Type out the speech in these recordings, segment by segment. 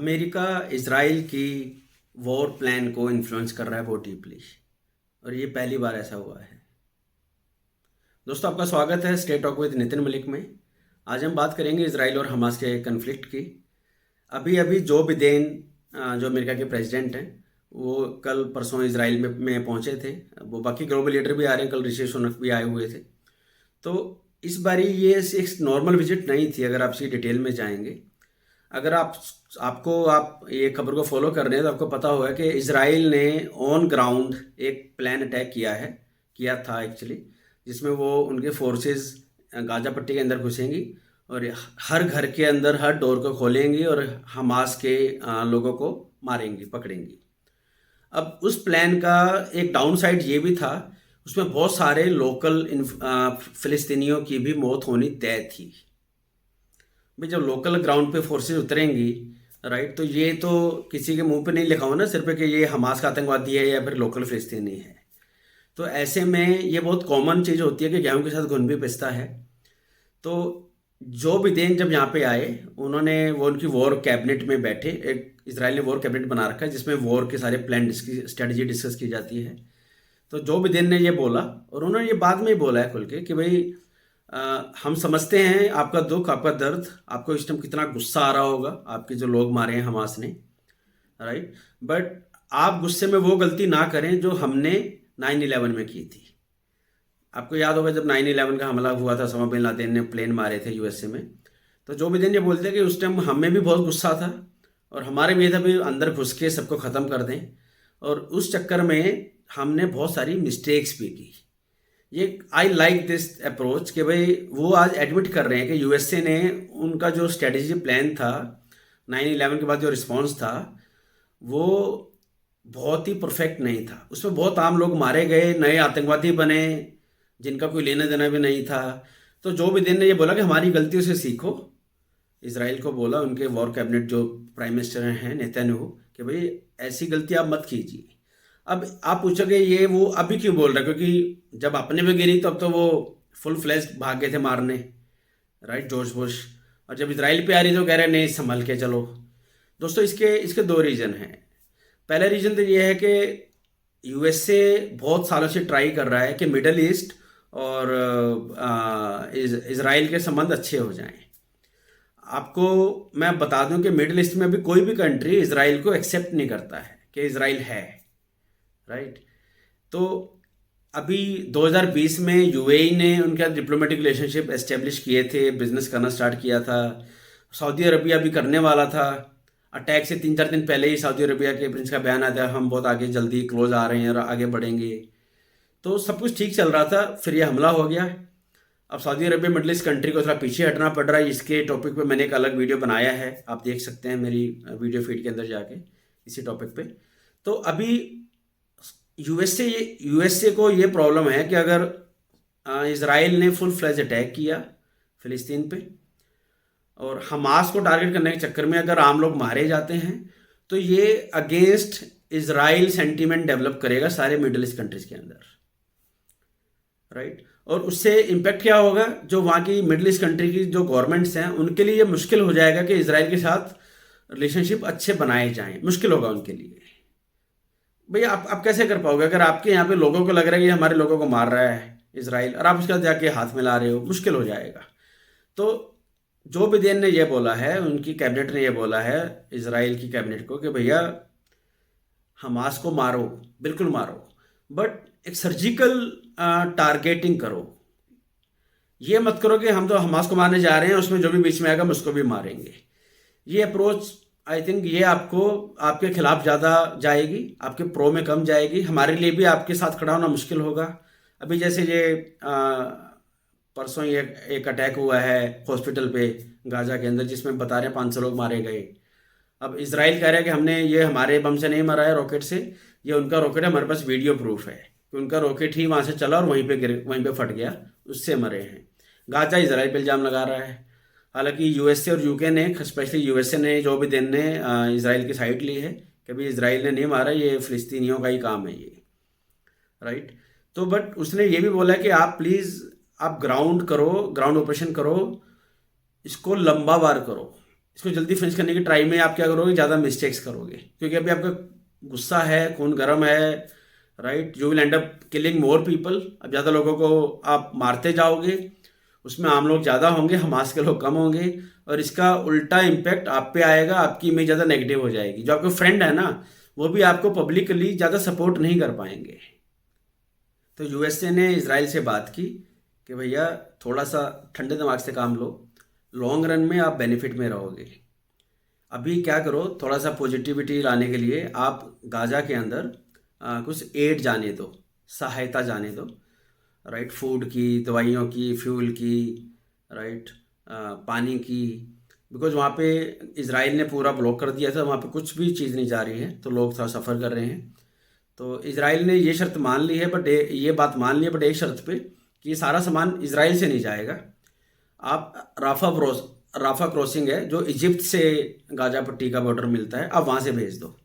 America Israel की war plan को influence कर रहा है बहुत डीपली। और ये पहली बार ऐसा हुआ है। दोस्तों, आपका स्वागत है state talk with Nitin Malik में। आज हम बात करेंगे इज़राइल और हमास के कन्फ्लिक्ट की। अभी अभी जो बिदेन जो अमेरिका के प्रेसिडेंट हैं, वो कल परसों इज़राइल में पहुंचे थे। वो बाकी ग्लोबल लीडर भी आ रहे हैं, कल ऋषि सुनक भी आए हुए थे। तो इस बारी ये एक नॉर्मल विजिट नहीं थी। अगर आप इसकी डिटेल में जाएंगे, अगर आप ये खबर को फॉलो कर रहे हैं तो आपको पता होगा कि इजराइल ने ऑन ग्राउंड एक प्लान अटैक किया था एक्चुअली, जिसमें वो उनके फोर्सेस गाजा पट्टी के अंदर घुसेंगी और हर घर के अंदर हर डोर को खोलेंगी और हमास के लोगों को मारेंगी, पकड़ेंगी। अब उस प्लान का एक डाउन साइड ये भी था, उसमें बहुत सारे लोकल फिलिस्तीनियों की भी मौत होनी तय थी। भाई, जब लोकल ग्राउंड पे फोर्सेस उतरेंगी, राइट, तो ये तो किसी के मुंह पे नहीं लिखा हो ना सिर पे कि ये हमास का आतंकवादी है या फिर लोकल फिलिस्तीनी है। तो ऐसे में ये बहुत कॉमन चीज़ होती है कि गेहूं के साथ घुन भी पिसता है। तो जो बिदेन जब यहाँ पे आए, वो उनकी वॉर कैबिनेट में बैठे। एक इसराइल ने वॉर कैबिनेट बना रखा है जिसमें वॉर के सारे प्लान स्ट्रेटजी डिस्कस की जाती है। तो जो बिदेन ने ये बोला, और उन्होंने ये बाद में ही बोला है खुल के कि भाई, हम समझते हैं आपका दुख, आपका दर्द, आपको इस टाइम कितना गुस्सा आ रहा होगा आपके जो लोग मारे हैं हमास ने, राइट। बट आप गुस्से में वो गलती ना करें जो हमने 9/11 में की थी। आपको याद होगा जब 9/11 का हमला हुआ था, ओसामा बिन लादेन ने प्लेन मारे थे यूएसए में। तो जो बिदेन ये बोलते हैं कि उस टाइम हमें भी बहुत गुस्सा था और हमारे भी था भी अंदर घुस के सबको ख़त्म कर दें, और उस चक्कर में हमने बहुत सारी मिस्टेक्स भी की। ये आई लाइक दिस अप्रोच कि भाई वो आज एडमिट कर रहे हैं कि यूएसए ने उनका जो स्ट्रेटेजी प्लान था 9/11 के बाद, जो रिस्पांस था, वो बहुत ही परफेक्ट नहीं था। उसमें बहुत आम लोग मारे गए, नए आतंकवादी बने जिनका कोई लेना देना भी नहीं था। तो जो भी दिन ने ये बोला कि हमारी गलतियों से सीखो, इसराइल को बोला उनके वॉर कैबिनेट जो प्राइम मिनिस्टर हैं नेतन्याहू, कि भाई ऐसी गलती आप मत कीजिए। अब आप पूछोगे ये वो अभी क्यों बोल रहा है, क्योंकि जब अपने पे गिरी तब तो वो फुल फ्लैश भाग गए थे मारने, राइट, जॉर्ज बुश। और जब इसराइल पे आ रही तो कह रहे नहीं, संभल के चलो। दोस्तों, इसके इसके दो रीज़न हैं। पहला रीज़न तो ये है कि यूएसए बहुत सालों से ट्राई कर रहा है कि मिडल ईस्ट और इसराइल के संबंध अच्छे हो जाएं। आपको मैं बता दूं कि मिडिल ईस्ट में अभी कोई भी कंट्री इसराइल को एक्सेप्ट नहीं करता है कि इसराइल है, राइट। तो अभी 2020 में यूएई ने उनका डिप्लोमेटिक रिलेशनशिप एस्टेब्लिश किए थे, बिजनेस करना स्टार्ट किया था। सऊदी अरबिया भी करने वाला था। अटैक से 3-4 दिन पहले ही सऊदी अरबिया के प्रिंस का बयान आया था, हम बहुत आगे जल्दी क्लोज आ रहे हैं और आगे बढ़ेंगे। तो सब कुछ ठीक चल रहा था, फिर ये हमला हो गया। अब Saudi Arabia middle east country को थोड़ा पीछे हटना पड़ रहा है। इसके टॉपिक पे मैंने एक अलग वीडियो बनाया है, आप देख सकते हैं मेरी वीडियो फीड के अंदर जाके इसी टॉपिक पे। तो अभी यूएसए को ये प्रॉब्लम है कि अगर इसराइल ने फुल फ्लैज अटैक किया फिलिस्तीन पे और हमास को टारगेट करने के चक्कर में अगर आम लोग मारे जाते हैं, तो ये अगेंस्ट इसराइल सेंटीमेंट डेवलप करेगा सारे मिडिल ईस्ट कंट्रीज के अंदर, राइट। और उससे इम्पैक्ट क्या होगा, जो वहाँ की मिडिल ईस्ट कंट्री की जो गवर्नमेंट्स हैं उनके लिए ये मुश्किल हो जाएगा कि इसराइल के साथ रिलेशनशिप अच्छे बनाए जाएं, मुश्किल होगा उनके लिए। भैया, आप कैसे कर पाओगे अगर आपके यहाँ पे लोगों को लग रहा है कि हमारे लोगों को मार रहा है इसराइल, और आप उसके साथ जाके हाथ मिला रहे हो, मुश्किल हो जाएगा। तो जो बिदेन ने ये बोला है, उनकी कैबिनेट ने ये बोला है इसराइल की कैबिनेट को कि भैया हमास को मारो, बिल्कुल मारो, बट एक सर्जिकल टारगेटिंग करो। ये मत करो कि हम तो हमास को मारने जा रहे हैं, उसमें जो भी बीच में आएगा हम उसको भी मारेंगे। ये अप्रोच आई थिंक ये आपको आपके खिलाफ ज़्यादा जाएगी, आपके प्रो में कम जाएगी। हमारे लिए भी आपके साथ खड़ा होना मुश्किल होगा। अभी जैसे ये परसों ये एक अटैक हुआ है हॉस्पिटल पे गाजा के अंदर, जिसमें बता रहे हैं 500 लोग मारे गए। अब इसराइल कह रहा है कि हमने ये हमारे बम से नहीं मारा है, रॉकेट से, ये उनका रॉकेट है, हमारे पास वीडियो प्रूफ है कि उनका रॉकेट ही वहाँ से चला और वहीं पे फट गया, उससे मरे हैं। गाजा इसराइल पे इल्ज़ाम लगा रहा है। हालांकि यूएसए और यूके ने, स्पेशली यूएसए ने, जो भी दिन ने इसराइल की साइड ली है कि भाई इसराइल ने नहीं मारा, ये फिलिस्तीनियों का ही काम है ये, राइट। तो बट उसने ये भी बोला कि आप प्लीज़ आप ग्राउंड ऑपरेशन करो, इसको लंबा वार करो। इसको जल्दी फिनिश करने की ट्राई में आप क्या करोगे, ज़्यादा मिस्टेक्स करोगे, क्योंकि अभी आपका गुस्सा है, खून गर्म है, right. You will and up killing more people. अब ज़्यादा लोगों को आप मारते जाओगे, उसमें आम लोग ज़्यादा होंगे, हमास के लोग कम होंगे, और इसका उल्टा इम्पैक्ट आप पे आएगा, आपकी इमेज ज़्यादा नेगेटिव हो जाएगी। जो आपके फ्रेंड है ना, वो भी आपको पब्लिकली ज़्यादा सपोर्ट नहीं कर पाएंगे। तो यूएसए ने इसराइल से बात की कि भैया थोड़ा सा ठंडे दिमाग से काम लो, लॉन्ग रन में आप बेनिफिट में रहोगे। अभी क्या करो, थोड़ा सा पॉजिटिविटी लाने के लिए आप गाज़ा के अंदर कुछ एड जाने दो, सहायता जाने दो, राइट। फूड की, दवाइयों की, फ्यूल की, राइट, पानी की। बिकॉज वहाँ पे इसराइल ने पूरा ब्लॉक कर दिया था, वहाँ पे कुछ भी चीज़ नहीं जा रही है, तो लोग थोड़ा सफ़र कर रहे हैं। तो इसराइल ने ये शर्त मान ली है, बट ये बात मान ली है, बट एक शर्त पे कि ये सारा सामान इसराइल से नहीं जाएगा। आप राफा क्रॉसिंग है जो इजिप्ट से गाजा पट्टी का बॉर्डर मिलता है, आप वहाँ से भेज दो।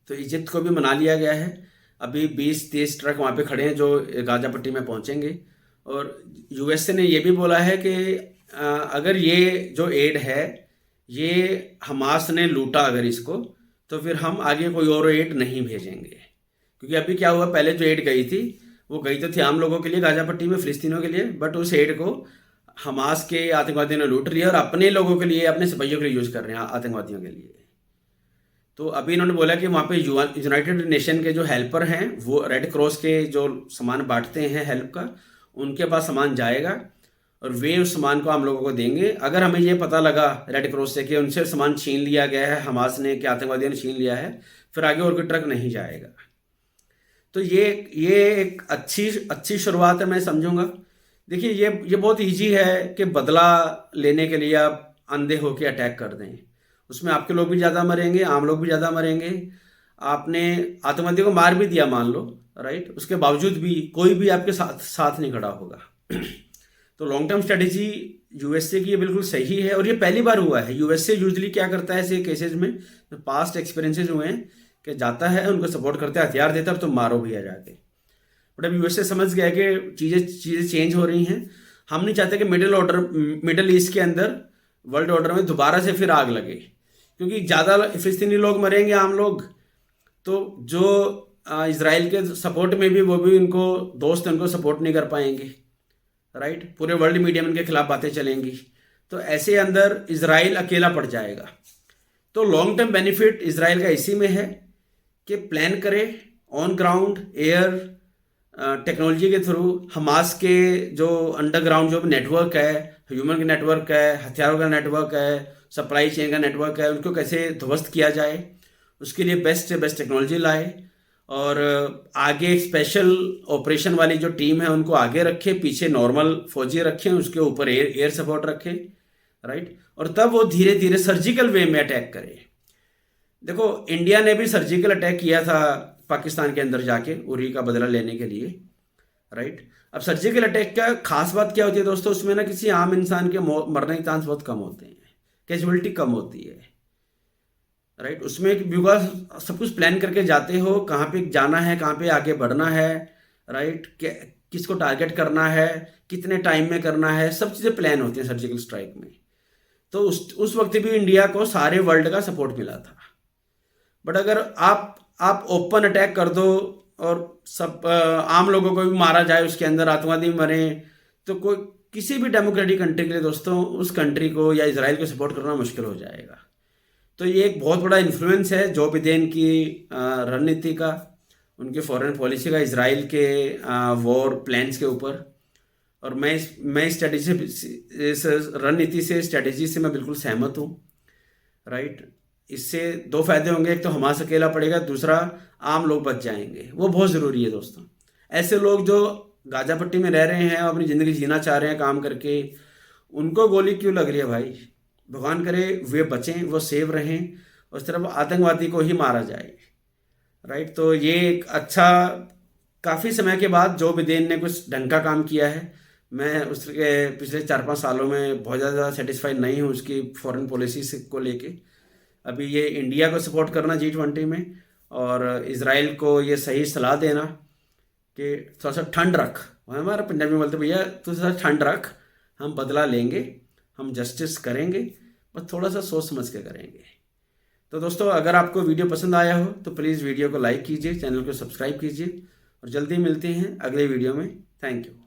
तो इजिप्ट को भी मना लिया गया है। अभी 20-30 ट्रक वहाँ पे खड़े हैं जो गाजा पट्टी में पहुँचेंगे। और यूएसए ने ये भी बोला है कि अगर ये जो एड है ये हमास ने लूटा अगर इसको, तो फिर हम आगे कोई और एड नहीं भेजेंगे। क्योंकि अभी क्या हुआ, पहले जो एड गई थी वो गई तो थी आम लोगों के लिए गाजा पट्टी में, फिलिस्तीनों के लिए, बट उस एड को हमास के आतंकवादियों ने लूट लिया और अपने लोगों के लिए, अपने सिपाहियों के लिए यूज़ कर रहे हैं, आतंकवादियों के लिए। तो अभी इन्होंने बोला कि वहाँ पे यूनाइटेड नेशन के जो हेल्पर हैं, वो रेड क्रॉस के जो सामान बांटते हैं हेल्प का, उनके पास सामान जाएगा और वे उस सामान को हम लोगों को देंगे। अगर हमें ये पता लगा रेड क्रॉस से कि उनसे सामान छीन लिया गया है, हमास ने, कि आतंकवादियों ने छीन लिया है, फिर आगे और कोई ट्रक नहीं जाएगा। तो ये एक अच्छी शुरुआत है, मैं समझूंगा। देखिए ये बहुत इजी है कि बदला लेने के लिए आप अंधे होकर अटैक कर दें, उसमें आपके लोग भी ज़्यादा मरेंगे, आम लोग भी ज़्यादा मरेंगे। आपने आतंकवादियों को मार भी दिया मान लो, राइट, उसके बावजूद भी कोई भी आपके साथ नहीं खड़ा होगा। तो लॉन्ग टर्म स्ट्रेटेजी यूएसए की ये बिल्कुल सही है, और ये पहली बार हुआ है। यूएसए यूजली क्या करता है ऐसे केसेस में, पास्ट एक्सपीरियंसेस हुए हैं कि जाता है, उनको सपोर्ट करता है, हथियार देता है, तो मारो भैया जाके। बट अब यूएसए समझ गया कि चीज़ें चेंज हो रही हैं। हम नहीं चाहते कि मिडिल ईस्ट के अंदर, वर्ल्ड ऑर्डर में दोबारा से फिर आग लगे, क्योंकि ज़्यादा फिलिस्तीनी लोग मरेंगे, आम लोग। तो जो इसराइल के सपोर्ट में भी, वो भी उनको दोस्त उनको सपोर्ट नहीं कर पाएंगे, राइट। पूरे वर्ल्ड मीडिया में उनके खिलाफ बातें चलेंगी, तो ऐसे अंदर इसराइल अकेला पड़ जाएगा। तो लॉन्ग टर्म बेनिफिट इसराइल का इसी में है कि प्लान करे ऑन ग्राउंड, एयर, टेक्नोलॉजी के थ्रू हमास के जो अंडरग्राउंड जो नेटवर्क है, ह्यूमन का नेटवर्क है, हथियारों का नेटवर्क है, सप्लाई चेन का नेटवर्क है, उनको कैसे ध्वस्त किया जाए, उसके लिए बेस्ट से बेस्ट टेक्नोलॉजी लाए। और आगे एक स्पेशल ऑपरेशन वाली जो टीम है उनको आगे रखे, पीछे नॉर्मल फौजी रखें, उसके ऊपर एयर सपोर्ट रखें, राइट। और तब वो धीरे धीरे सर्जिकल वे में अटैक करे। देखो इंडिया ने भी सर्जिकल अटैक किया था पाकिस्तान के अंदर जाके, उरी का बदला लेने के लिए, राइट। अब सर्जिकल अटैक का खास बात क्या होती है दोस्तों, उसमें ना किसी आम इंसान के मरने के चांस बहुत कम होते हैं, कैजुअलिटी कम होती है, राइट। उसमें बिकॉज सब कुछ प्लान करके जाते हो, कहाँ पे जाना है, कहाँ पे आगे बढ़ना है, राइट, किसको टारगेट करना है, कितने टाइम में करना है, सब चीज़ें प्लान होती हैं सर्जिकल स्ट्राइक में। तो उस वक्त भी इंडिया को सारे वर्ल्ड का सपोर्ट मिला था। बट अगर आप ओपन अटैक कर दो और सब आम लोगों को भी मारा जाए, उसके अंदर आतंकवादी मरे, तो कोई किसी भी डेमोक्रेटिक कंट्री के लिए दोस्तों उस कंट्री को या इसराइल को सपोर्ट करना मुश्किल हो जाएगा। तो ये एक बहुत बड़ा इन्फ्लुएंस है जो बिदेन की रणनीति का, उनकी फॉरेन पॉलिसी का, इसराइल के वॉर प्लान्स के ऊपर। और मैं स्ट्रेटेजी से, इस रणनीति से, स्ट्रेटेजी से मैं बिल्कुल सहमत हूँ, राइट। इससे दो फायदे होंगे, एक तो हमास अकेला पड़ेगा, दूसरा आम लोग बच जाएंगे। वो बहुत ज़रूरी है दोस्तों। ऐसे लोग जो गाजा पट्टी में रह रहे हैं और अपनी ज़िंदगी जीना चाह रहे हैं काम करके, उनको गोली क्यों लग रही है भाई? भगवान करे वे बचें, वो सेव रहें, उस तरफ आतंकवादी को ही मारा जाए, राइट। तो ये एक अच्छा, काफ़ी समय के बाद जो बिदेन ने कुछ ढंग का काम किया है। मैं उसके पिछले 4-5 सालों में बहुत ज़्यादा सेटिस्फाइड नहीं हूँ उसकी फॉरेन पॉलिसी को लेके। अभी ये इंडिया को सपोर्ट करना G20 में, और इसराइल को ये सही सलाह देना कि थोड़ा सा ठंड रख, हमारे पंजाबी में बोलते भैया तू थोड़ा ठंड रख, हम बदला लेंगे, हम जस्टिस करेंगे, बस थोड़ा सा सोच समझ के करेंगे। तो दोस्तों, अगर आपको वीडियो पसंद आया हो तो प्लीज़ वीडियो को लाइक कीजिए, चैनल को सब्सक्राइब कीजिए और जल्दी मिलते हैं अगले वीडियो में। Thank you.